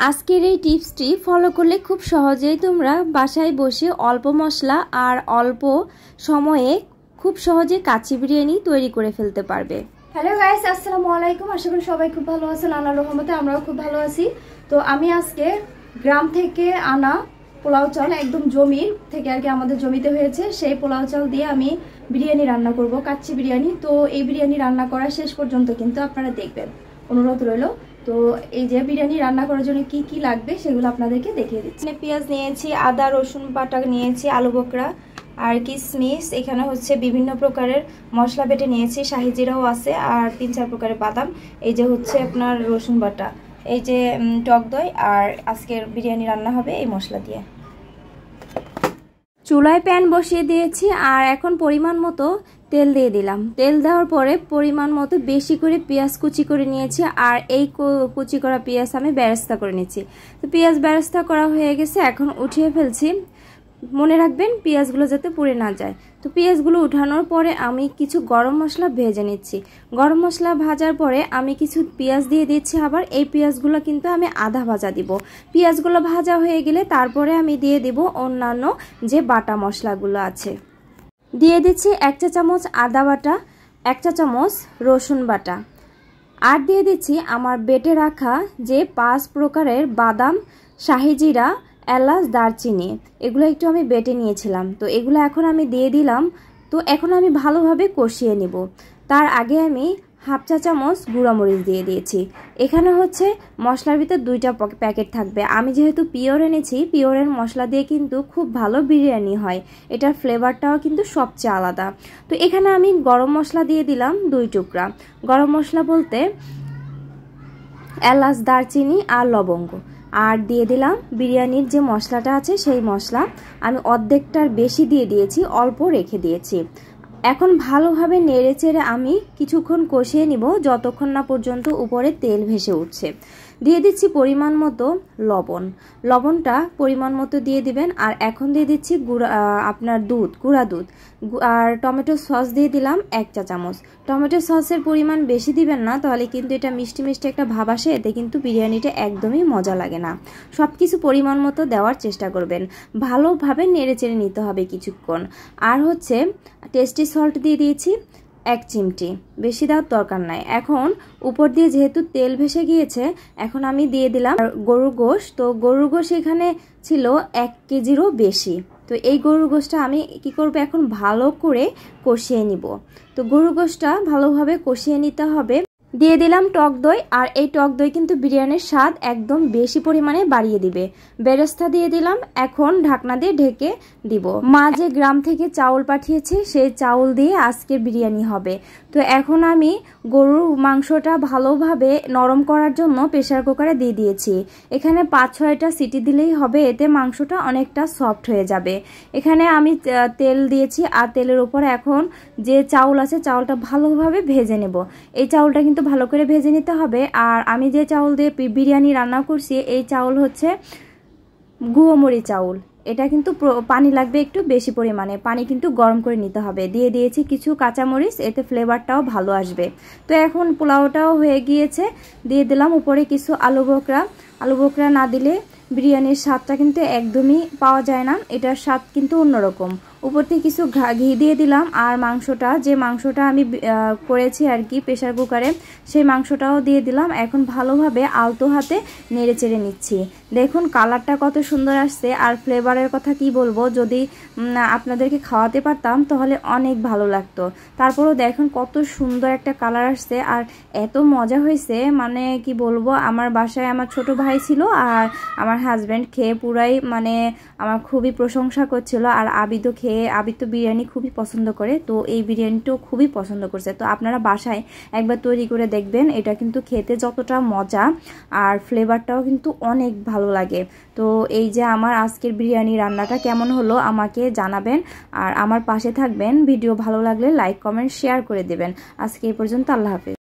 আজকের এই টিপসটি ফলো করলে খুব সহজেই তোমরা বাসায় বসে অল্প মশলা আর অল্প সময়ে খুব সহজে কাচ্চি বিরিয়ানি তৈরি করে ফেলতে পারবে। হ্যালো গাইস, আসসালামু আলাইকুম। আশা করি সবাই খুব ভালো আছেন। আল্লাহর রহমতে আমরাও খুব ভালো আছি। তো আমি আজকে গ্রাম থেকে আনা পোলাও চাল, একদম জমির থেকে আর কি, আমাদের জমিতে হয়েছে, সেই পোলাও চাল দিয়ে আমি বিরিয়ানি রান্না করব, কাচ্চি বিরিয়ানি। তো এই বিরিয়ানি রান্না করা শেষ পর্যন্ত কিন্তু আপনারা দেখবেন, অনুরোধ রইল। তো এই যে বিরিয়ানি রান্না করার জন্য কি কি লাগবে সেগুলো আপনাদেরকে দেখিয়ে দিচ্ছি। পেঁয়াজ নিয়েছি, আদা রসুন বাটা নিয়েছি, আলু বকরা আর কিশমিশ, এখানে হচ্ছে বিভিন্ন প্রকারের মশলা বেটে নিয়েছি, শাহি জিরাও আছে আর 3-4 প্রকারের বাদাম, এই যে হচ্ছে আপনার রসুন বাটা, এই যে টক দই, আর আজকের বিরিয়ানি রান্না হবে এই মশলা দিয়ে। চুলায় প্যান বসিয়ে দিয়েছি আর এখন পরিমাণ মতো তেল দিয়ে দিলাম। তেল দেওয়ার পরে পরিমাণ মতো বেশি করে পেঁয়াজ কুচি করে নিয়েছি, আর এই কুচি করা পেঁয়াজ আমি বেরেস্তা করে নিয়েছি। তো পেঁয়াজ বেরেস্তা করা হয়ে গেছে, এখন উঠিয়ে ফেলছি। মনে রাখবেন পেঁয়াজগুলো যাতে পুড়ে না যায়। তো পেঁয়াজগুলো উঠানোর পরে আমি কিছু গরম মশলা ভেজে নিচ্ছি। গরম মশলা ভাজার পরে আমি কিছু পেঁয়াজ দিয়ে দিচ্ছি। আবার এই পেঁয়াজগুলো কিন্তু আমি আধা ভাজা দিব। পেঁয়াজগুলো ভাজা হয়ে গেলে তারপরে আমি দিয়ে দিব অন্যান্য যে বাটা মশলাগুলো আছে। দিয়ে দিচ্ছি 1 চা চামচ আদা বাটা, 1 চা চামচ রসুন বাটা, আর দিয়ে দিচ্ছি আমার বেটে রাখা যে 5 প্রকারের বাদাম, শাহি জিরা, এলাচ, দারচিনি, এগুলো একটু আমি বেটে নিয়েছিলাম। তো এগুলো এখন আমি দিয়ে দিলাম। তো এখন আমি ভালোভাবে কষিয়ে নিব। তার আগে আমি 1/2 চা চামচ গুঁড়ামরিচ দিয়ে দিয়েছি। এখানে হচ্ছে মশলার ভিতর 2টা প্যাকেট থাকবে। আমি যেহেতু পিওর এনেছি, পিওরের মশলা দিয়ে কিন্তু খুব ভালো বিরিয়ানি হয়, এটার ফ্লেভারটাও কিন্তু সবচেয়ে আলাদা। তো এখানে আমি গরম মশলা দিয়ে দিলাম 2 টুকরা। গরম মশলা বলতে এলাচ, দারচিনি আর লবঙ্গ, আর দিয়ে দিলাম বিরিয়ানির যে মশলাটা আছে সেই মশলা। আমি অর্ধেকটার বেশি দিয়ে দিয়েছি, অল্প রেখে দিয়েছি। এখন ভালোভাবে নেড়ে চেড়ে আমি কিছুক্ষণ কষিয়ে নিব, যতক্ষণ না পর্যন্ত উপরে তেল ভেসে উঠছে। দিয়ে দিচ্ছি পরিমাণ মতো লবণ। লবণটা পরিমাণ মতো দিয়ে দিবেন। আর এখন দিয়ে দিচ্ছি আপনার গুঁড়া দুধ, আর টমেটো সস দিয়ে দিলাম 1 চা চামচ। টমেটো সসের পরিমাণ বেশি দিবেন না, তাহলে কিন্তু এটা মিষ্টি মিষ্টি একটা ভাব আসে, এতে কিন্তু বিরিয়ানিটা একদমই মজা লাগে না। সব কিছু পরিমাণ মতো দেওয়ার চেষ্টা করবেন। ভালোভাবে নেড়ে চেড়ে নিতে হবে কিছুক্ষণ। আর হচ্ছে টেস্টি সল্ট দিয়ে দিয়েছি 1 চিমটি, বেশি দেওয়ার দরকার নাই। এখন উপর দিয়ে যেহেতু তেল ভেসে গিয়েছে, এখন আমি দিয়ে দিলাম গরুর গোশত। তো গরুর গোশত এখানে ছিল 1 কেজিরও বেশি। তো এই গরুর গোশতটা আমি কি করব, এখন ভালো করে কষিয়ে নিব। তো গরুর গোশতটা ভালোভাবে কষিয়ে নিতে হবে। দিয়ে দিলাম টক দই, আর এই টক দই কিন্তু বিরিয়ানির স্বাদ একদম বেশি পরিমাণে বাড়িয়ে দিবে। বেরেস্তা দিয়ে দিলাম। এখন ঢাকনা দিয়ে ঢেকে দিব। মা যে গ্রাম থেকে চাউল পাঠিয়েছে, সেই চাউল দিয়ে আজকে বিরিয়ানি হবে। তো এখন আমি গরুর মাংসটা ভালোভাবে নরম করার জন্য প্রেসার কুকারে দিয়ে দিয়েছি। এখানে 5-6টা সিটি দিলেই হবে, এতে মাংসটা অনেকটা সফট হয়ে যাবে। এখানে আমি তেল দিয়েছি, আর তেলের উপর এখন যে চাউল আছে চাউলটা ভালোভাবে ভেজে নেব। এই চাউলটা কিন্তু ভালো করে ভেজে নিতে হবে। আর আমি যে চাউল দিয়ে বিরিয়ানি রান্না করছি, এই চাউল হচ্ছে গুঁড়োমুড়ি চাউল। এটা কিন্তু পানি লাগবে একটু বেশি পরিমাণে, পানি কিন্তু গরম করে নিতে হবে। দিয়ে দিয়েছি কিছু কাঁচামরিচ, এতে ফ্লেভারটাও ভালো আসবে। তো এখন পোলাওটাও হয়ে গিয়েছে। দিয়ে দিলাম উপরে কিছু আলু বকরা। আলু বকরা না দিলে বিরিয়ানির স্বাদটা কিন্তু একদমই পাওয়া যায় না, এটার স্বাদ কিন্তু অন্যরকম। উপর থেকে কিছু ঘি দিয়ে দিলাম। আর যে মাংসটা আমি করেছি আর কি প্রেসার কুকারে, সেই মাংসটাও দিয়ে দিলাম। এখন ভালোভাবে আলতো হাতে নেড়ে চেড়ে নিচ্ছি। দেখুন কালারটা কত সুন্দর আসছে, আর ফ্লেভারের কথা কি বলবো, যদি আপনাদেরকে খাওয়াতে পারতাম তাহলে অনেক ভালো লাগতো। তারপরেও দেখুন কত সুন্দর একটা কালার আসছে, আর এত মজা হয়েছে, মানে কি বলবো। আমার বাসায় আমার ছোট ভাই ছিল, আর আমার হাজব্যান্ড খেয়ে পুরাই মানে আমার খুবই প্রশংসা করছিল। আর আবিদ তো বিরিয়ানি খুবই পছন্দ করে, তো এই বিরিয়ানিটাও খুবই পছন্দ করছে। তো আপনারা বাসায় একবার তৈরি করে দেখবেন, এটা কিন্তু খেতে যতটা মজা আর ফ্লেভারটাও কিন্তু অনেক ভালো লাগে। তো এই যে আমার আজকের বিরিয়ানি রান্নাটা কেমন হলো আমাকে জানাবেন, আর আমার পাশে থাকবেন। ভিডিও ভালো লাগলে লাইক, কমেন্ট, শেয়ার করে দেবেন। আজকে এই পর্যন্ত, আল্লাহ হাফেজ।